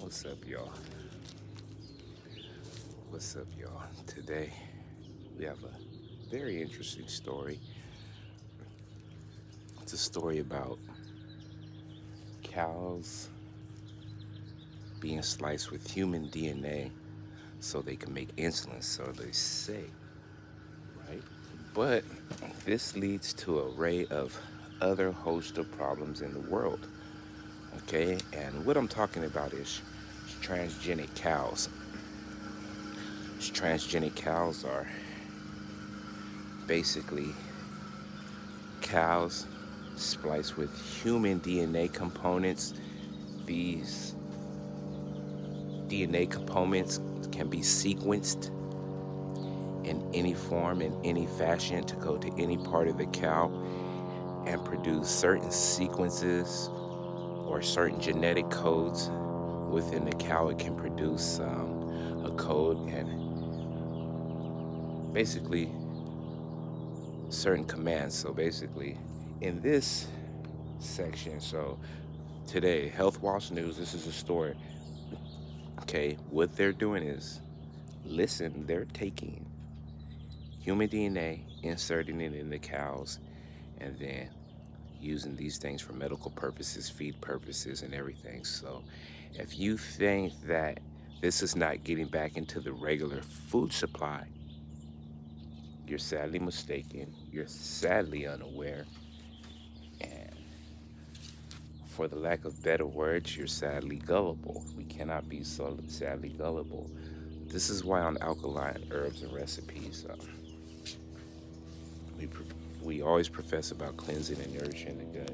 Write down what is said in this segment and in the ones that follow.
What's up, y'all? What's up, y'all? Today we have a very interesting story. It's a story about cows being sliced with human DNA so they can make insulin, so they say, right? But this leads to an array of other host of problems in the world. Okay, and what I'm talking about is transgenic cows. Transgenic cows are basically cows spliced with human DNA components. These DNA components can be sequenced in any form, in any fashion, to go to any part of the cow and produce certain sequences or certain genetic codes within the cow. It can produce a code and basically certain commands. So basically, in this section, so today, Health Watch News, this is a story. Okay, what they're doing is, listen, they're taking human DNA, inserting it in the cows, and then using these things for medical purposes, feed purposes, and everything. So if you think that this is not getting back into the regular food supply, you're sadly mistaken. You're sadly unaware. And for the lack of better words, you're sadly gullible. We cannot be so sadly gullible. This is why on alkaline herbs and recipes, we we always profess about cleansing and nourishing the gut,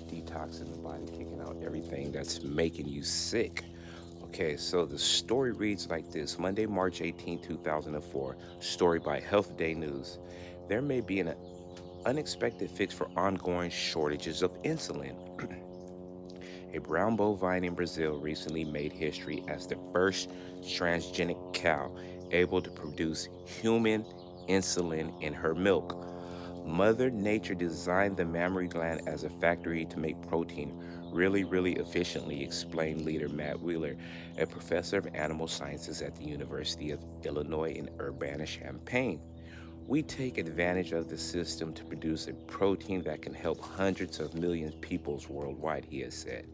detoxing the body, kicking out everything that's making you sick. Okay, so the story reads like this. Monday, March 18, 2004, story by HealthDay News. There may be an unexpected fix for ongoing shortages of insulin. A brown bovine in Brazil recently made history as the first transgenic cow able to produce human insulin in her milk. Mother Nature designed the mammary gland as a factory to make protein really efficiently, explained leader Matt Wheeler, a professor of animal sciences at the University of Illinois in Urbana-Champaign. We take advantage of the system to produce a protein that can help hundreds of millions of people worldwide, he has said.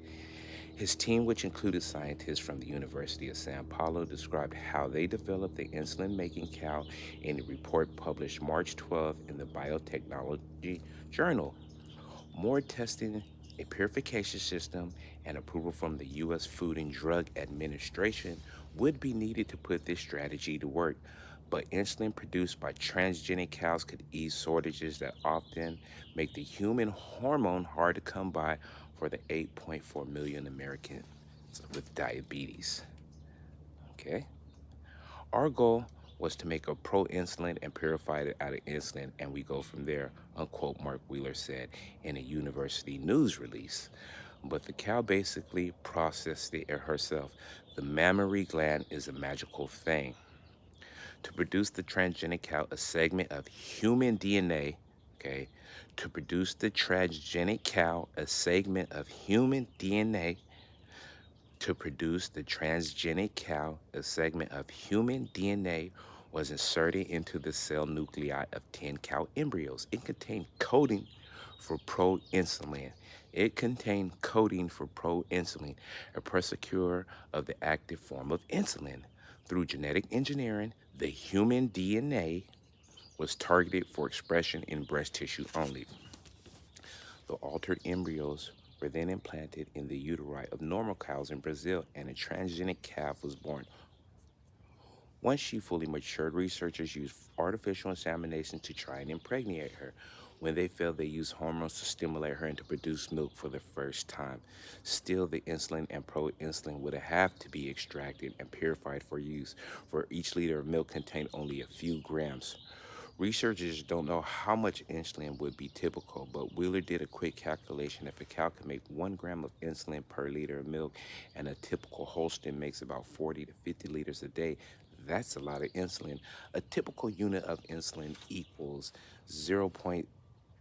His team, which included scientists from the University of São Paolo, described how they developed the insulin-making cow in a report published March 12 in the Biotechnology Journal. More testing, a purification system, and approval from the U.S. Food and Drug Administration would be needed to put this strategy to work. But insulin produced by transgenic cows could ease shortages that often make the human hormone hard to come by for the 8.4 million Americans with diabetes. Okay? Our goal was to make a pro-insulin and purify it out of insulin, and we go from there, unquote, Mark Wheeler said in a university news release. But the cow basically processed it herself. The mammary gland is a magical thing. To produce the transgenic cow, a segment of human DNA, okay, to produce the transgenic cow, a segment of human DNA, to produce the transgenic cow, a segment of human DNA was inserted into the cell nuclei of 10 cow embryos. It contained coding for proinsulin. It contained coding for proinsulin, a precursor of the active form of insulin. Through genetic engineering, the human DNA was targeted for expression in breast tissue only. The altered embryos were then implanted in the uteri of normal cows in Brazil, and a transgenic calf was born. Once she fully matured, researchers used artificial insemination to try and impregnate her. When they failed, they used hormones to stimulate her and to produce milk for the first time. Still, the insulin and proinsulin would have to be extracted and purified for use, for each liter of milk contained only a few grams. Researchers don't know how much insulin would be typical, but Wheeler did a quick calculation. If a cow can make 1 gram of insulin per liter of milk, and a typical Holstein makes about 40 to 50 liters a day, that's a lot of insulin. A typical unit of insulin equals 0.0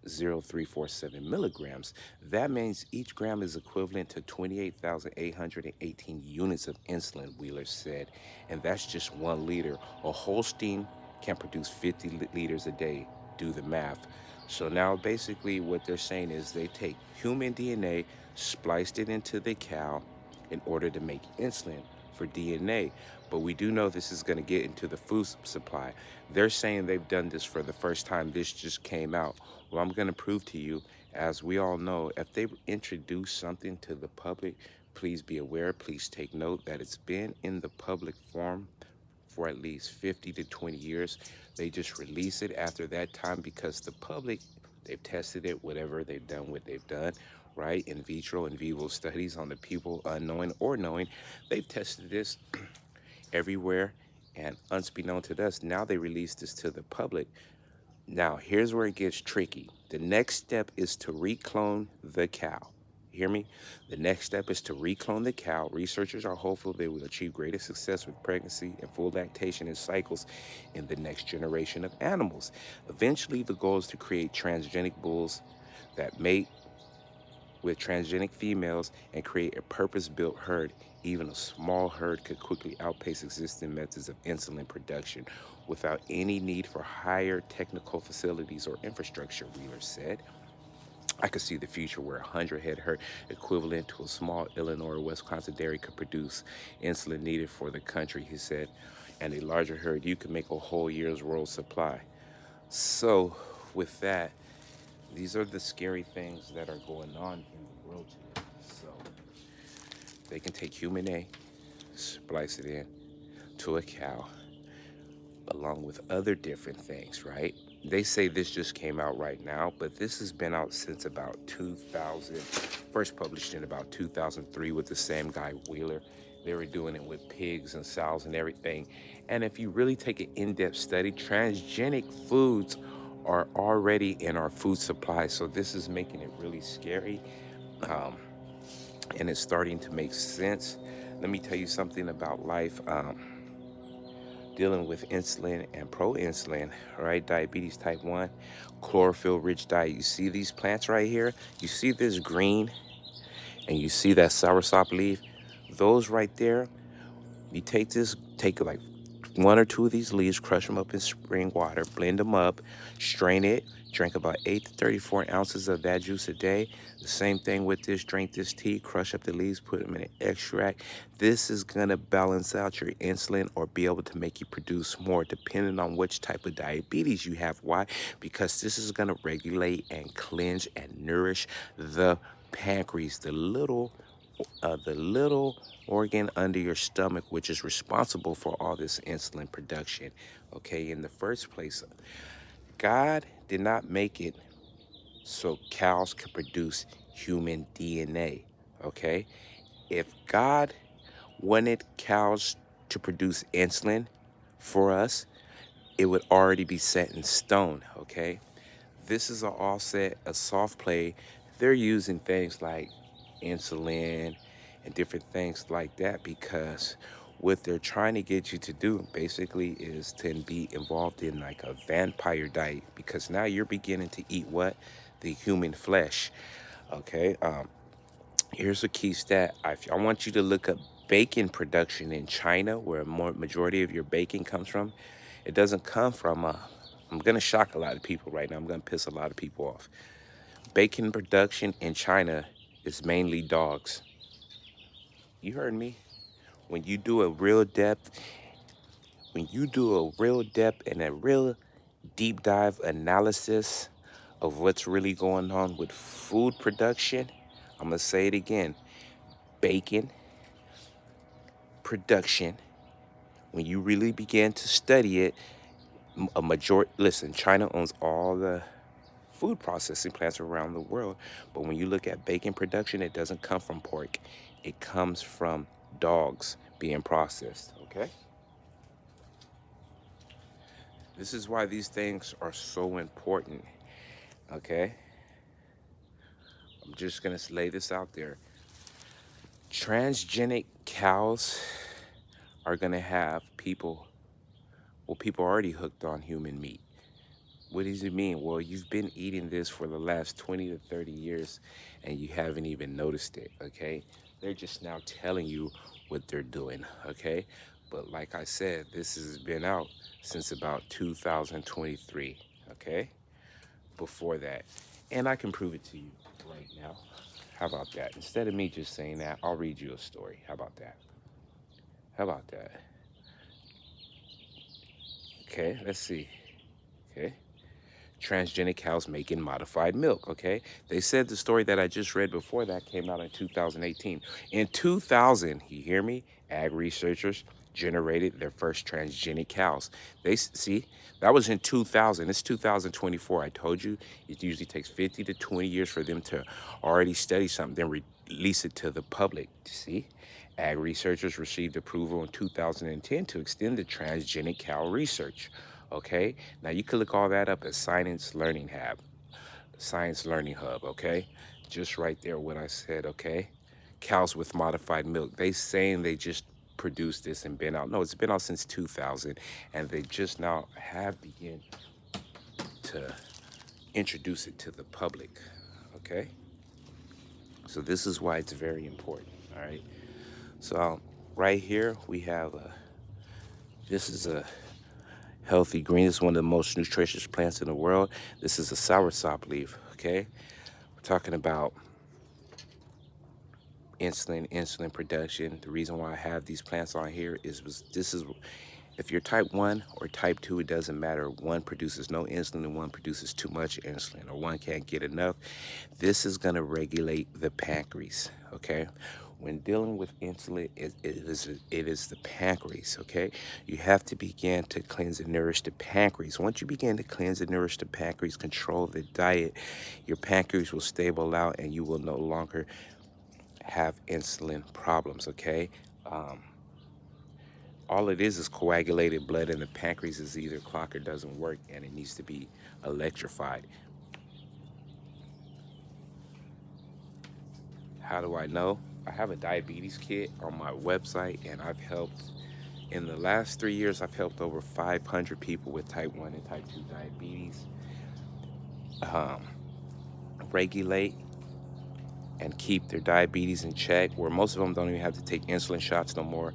0.0347 milligrams. That means each gram is equivalent to 28,818 units of insulin, Wheeler said. And that's just 1 liter. A Holstein can produce 50 liters a day. Do the math. So now basically what they're saying is they take human DNA, spliced it into the cow in order to make insulin for DNA. But we do know this is going to get into the food supply. They're saying they've done this for the first time. This just came out. Well, I'm going to prove to you, as we all know, if they introduce something to the public, please be aware, please take note that it's been in the public forum for at least 50 to 20 years. They just release it after that time because the public, they've tested it, whatever they've done, what they've done, right? In vitro and vivo studies on the people, unknowing or knowing. They've tested this everywhere, and unbeknownst to us, now they release this to the public. Now, here's where it gets tricky. The next step is to reclone the cow. Hear me? The next step is to reclone the cow. Researchers are hopeful they will achieve greater success with pregnancy and full lactation and cycles in the next generation of animals. Eventually, the goal is to create transgenic bulls that mate with transgenic females and create a purpose-built herd. Even a small herd could quickly outpace existing methods of insulin production without any need for higher technical facilities or infrastructure, Wheeler said. I could see the future where a 100-head herd equivalent to a small Illinois or Wisconsin dairy could produce insulin needed for the country, he said. And a larger herd, you could make a whole year's world supply. So with that, these are the scary things that are going on in the world today. So they can take human A, splice it in to a cow, along with other different things, right? They say this just came out right now, but this has been out since about 2000, first published in about 2003 with the same guy, Wheeler. They were doing it with pigs and sows and everything. And if you really take an in-depth study, transgenic foods are already in our food supply. So this is making it really scary. And it's starting to make sense. Let me tell you something about life. Dealing with insulin and pro-insulin, right? Diabetes type 1, chlorophyll-rich diet. You see these plants right here? You see this green and you see that soursop leaf? Those right there, you take like 1 or 2 of these leaves, crush them up in spring water, blend them up, strain it, drink about 8 to 34 ounces of that juice a day. The same thing with this, drink this tea, crush up the leaves, put them in an extract. This is gonna balance out your insulin or be able to make you produce more depending on which type of diabetes you have. Why? Because this is gonna regulate and cleanse and nourish the pancreas, the little organ under your stomach, which is responsible for all this insulin production. Okay, in the first place, God did not make it so cows could produce human DNA. Okay, if God wanted cows to produce insulin for us, it would already be set in stone. Okay, this is an offset, a soft play. They're using things like insulin and different things like that because what they're trying to get you to do basically is to be involved in like a vampire diet, because now you're beginning to eat what? The human flesh. Okay. Here's a key stat. I want you to look up bacon production in China, where a majority of your bacon comes from. It doesn't come from, I'm going to shock a lot of people right now. I'm going to piss a lot of people off. Bacon production in China is mainly dogs. You heard me. When you do a real depth, and a real deep dive analysis of what's really going on with food production, I'm going to say it again. Bacon production, when you really begin to study it, listen, China owns all the food processing plants around the world, but when you look at bacon production, it doesn't come from pork. It comes from dogs being processed, okay? This is why these things are so important, okay? I'm just gonna lay this out there. Transgenic cows are gonna have people, well, people are already hooked on human meat. What does it mean? Well, you've been eating this for the last 20 to 30 years and you haven't even noticed it, okay? They're just now telling you what they're doing, okay? But like I said, this has been out since about 2023, okay? Before that. And I can prove it to you right now. How about that? Instead of me just saying that, I'll read you a story. How about that? How about that? Okay, let's see. Okay. Transgenic cows making modified milk, okay? They said the story that I just read before that came out in 2018. In 2000, you hear me? Ag researchers generated their first transgenic cows. See, that was in 2000. It's 2024. I told you it usually takes 50 to 20 years for them to already study something, then release it to the public. See? Ag researchers received approval in 2010 to extend the transgenic cow research. Okay, now you can look all that up at Science Learning Hub. Okay, just right there, what I said. Okay, cows with modified milk. They saying they just produced this and been out. No, it's been out since 2000, and they just now have begun to introduce it to the public. Okay, so this is why it's very important. All right. So right here we have this is a healthy green. This is one of the most nutritious plants in the world. This is a soursop leaf, okay? We're talking about insulin production. The reason why I have these plants on here is if you're type 1 or type 2, it doesn't matter. One produces no insulin and one produces too much insulin, or one can't get enough. This is going to regulate the pancreas, okay? When dealing with insulin, it is the pancreas, okay? You have to begin to cleanse and nourish the pancreas. Once you begin to cleanse and nourish the pancreas, control the diet, your pancreas will stabilize out and you will no longer have insulin problems, okay? All it is coagulated blood, and the pancreas is either clogged or doesn't work, and it needs to be electrified. How do I know? I have a diabetes kit on my website, and in the last 3 years, I've helped over 500 people with type 1 and type 2 diabetes regulate and keep their diabetes in check, where most of them don't even have to take insulin shots no more.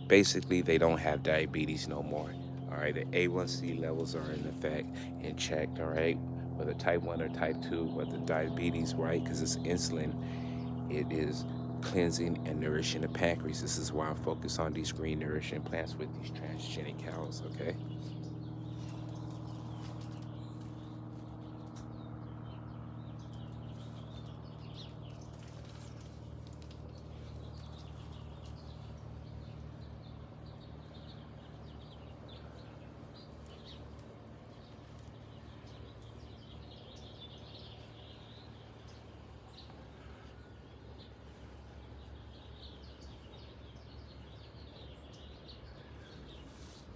Basically, they don't have diabetes no more. All right, the A1C levels are in effect and checked. All right, whether type 1 or type 2, whether diabetes, right, because it's insulin, it is cleansing and nourishing the pancreas. This is why I focus on these green nourishing plants with these transgenic cows, okay?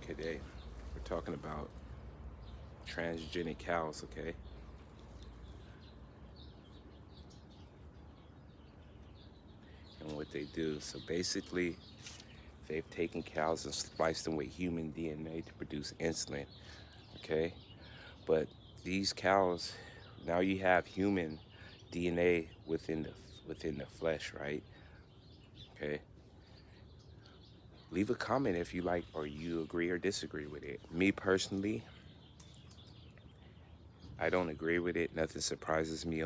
Today, we're talking about transgenic cows, okay? And what they do. So basically, they've taken cows and spliced them with human DNA to produce insulin, okay? But these cows, now you have human DNA within the flesh, right? Okay. Leave a comment if you like or you agree or disagree with it. Me personally, I don't agree with it. Nothing surprises me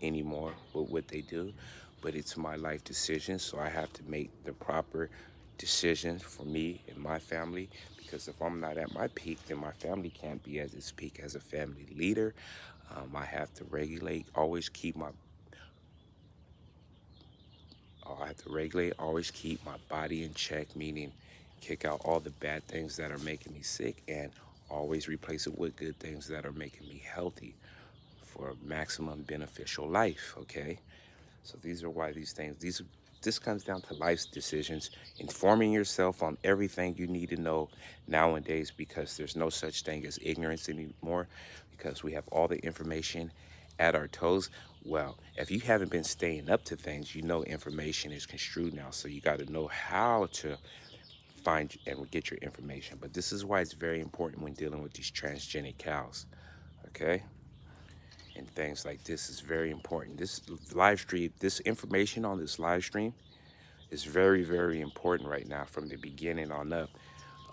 anymore with what they do, but it's my life decision, so I have to make the proper decisions for me and my family, because if I'm not at my peak, then my family can't be at its peak. As a family leader, I have to always keep my body in check, meaning kick out all the bad things that are making me sick and always replace it with good things that are making me healthy for maximum beneficial life, okay? So these are why this comes down to life's decisions, informing yourself on everything you need to know nowadays, because there's no such thing as ignorance anymore, because we have all the information at our toes. Well, if you haven't been staying up to things, you know information is construed now, so you got to know how to find and get your information. But this is why it's very important when dealing with these transgenic cows, okay? And things like this is very important. This live stream, this information on this live stream is very, very important right now from the beginning on up.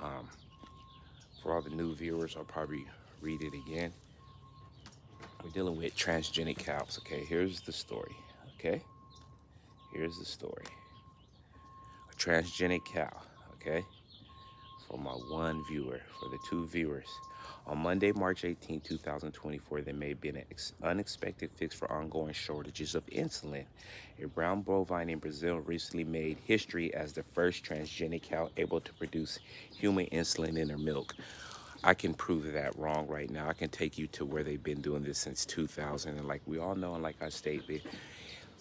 Um, for all the new viewers, I'll probably read it again. We're dealing with transgenic cows, okay? Here's the story, okay? Here's the story. A transgenic cow, okay? For my one viewer, for the two viewers. On Monday, March 18, 2024, there may have been an unexpected fix for ongoing shortages of insulin. A brown bovine in Brazil recently made history as the first transgenic cow able to produce human insulin in her milk. I can prove that wrong right now. I can take you to where they've been doing this since 2000. And like we all know, and like I stated,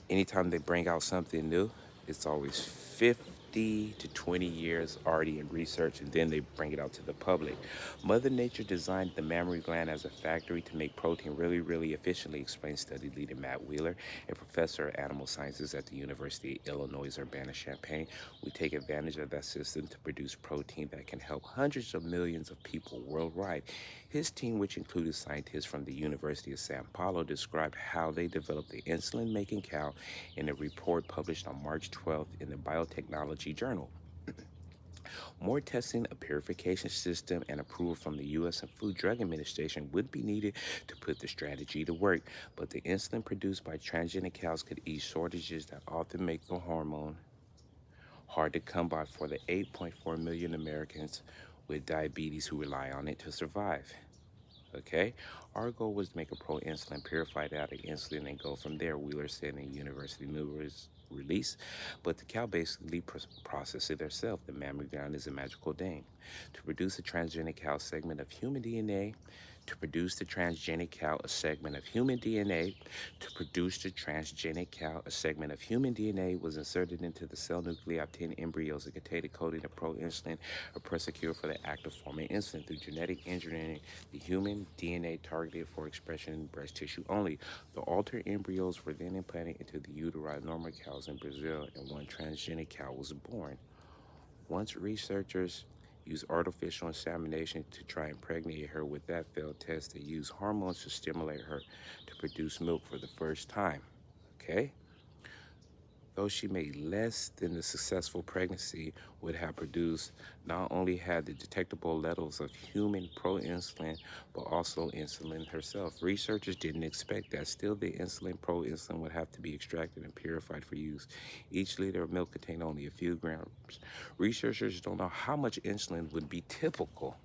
anytime they bring out something new, it's always 50 to 20 years already in research, and then they bring it out to the public. Mother Nature designed the mammary gland as a factory to make protein really, really efficiently, explains study leader Matt Wheeler, a professor of animal sciences at the University of Illinois Urbana-Champaign. We take advantage of that system to produce protein that can help hundreds of millions of people worldwide. His team, which included scientists from the University of São Paolo, described how they developed the insulin-making cow in a report published on March 12th in the Biotechnology Journal. More testing, a purification system, and approval from the U.S. Food and Drug Administration would be needed to put the strategy to work. But the insulin produced by transgenic cows could ease shortages that often make the hormone hard to come by for the 8.4 million Americans with diabetes who rely on it to survive. Okay, our goal was to make a pro-insulin purified out of insulin and go from there, Wheeler said in University News release. But the cow basically processes it herself. The mammary gland is a magical thing. To produce a transgenic cow segment of human DNA, to produce the transgenic cow a segment of human DNA, to produce the transgenic cow a segment of human DNA was inserted into the cell nuclei of 10 embryos that contained a coding of pro-insulin, a procedure for the act of forming insulin through genetic engineering. The human DNA targeted for expression in breast tissue only. The altered embryos were then implanted into the uteri of normal cows in Brazil, and one transgenic cow was born. Once researchers used artificial insemination to try and impregnate her. With that failed test, they used hormones to stimulate her to produce milk for the first time. Okay? Though she made less than the successful pregnancy would have produced, not only had the detectable levels of human pro-insulin, but also insulin herself. Researchers didn't expect that. Still, the pro-insulin would have to be extracted and purified for use. Each liter of milk contained only a few grams. Researchers don't know how much insulin would be typical.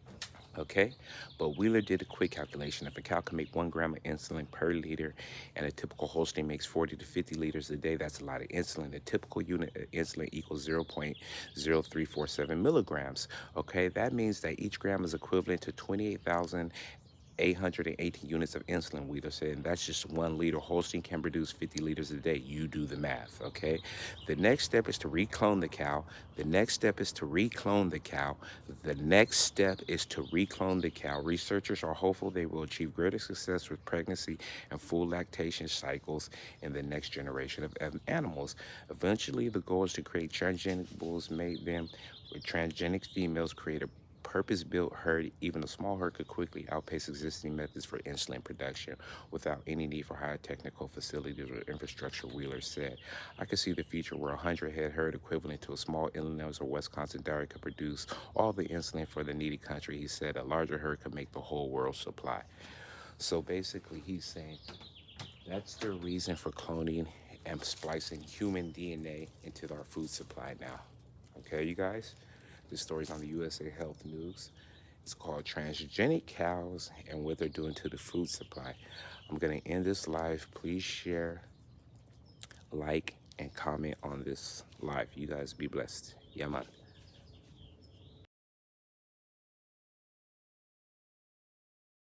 Okay, but Wheeler did a quick calculation. If a cow can make 1 gram of insulin per liter and a typical Holstein makes 40 to 50 liters a day, that's a lot of insulin. The typical unit of insulin equals 0.0347 milligrams. Okay, that means that each gram is equivalent to 28,818 units of insulin, Wheeler said, and that's just 1 liter. Holstein can produce 50 liters a day. You do the math, okay? The next step is to reclone the cow. The next step is to reclone the cow. The next step is to reclone the cow. Researchers are hopeful they will achieve greater success with pregnancy and full lactation cycles in the next generation of animals. Eventually, the goal is to create transgenic bulls, mate them with transgenic females, create a purpose-built herd. Even a small herd could quickly outpace existing methods for insulin production without any need for higher technical facilities or infrastructure, Wheeler said. I could see the future where a 100-head herd equivalent to a small Illinois or Wisconsin dairy could produce all the insulin for the needy country, he said. A larger herd could make the whole world's supply. So basically, he's saying that's the reason for cloning and splicing human DNA into our food supply now. Okay, you guys? This story's on the USA Health News. It's called Transgenic Cows and What They're Doing to the Food Supply. I'm going to end this live. Please share, like, and comment on this live. You guys be blessed. Yeah, man.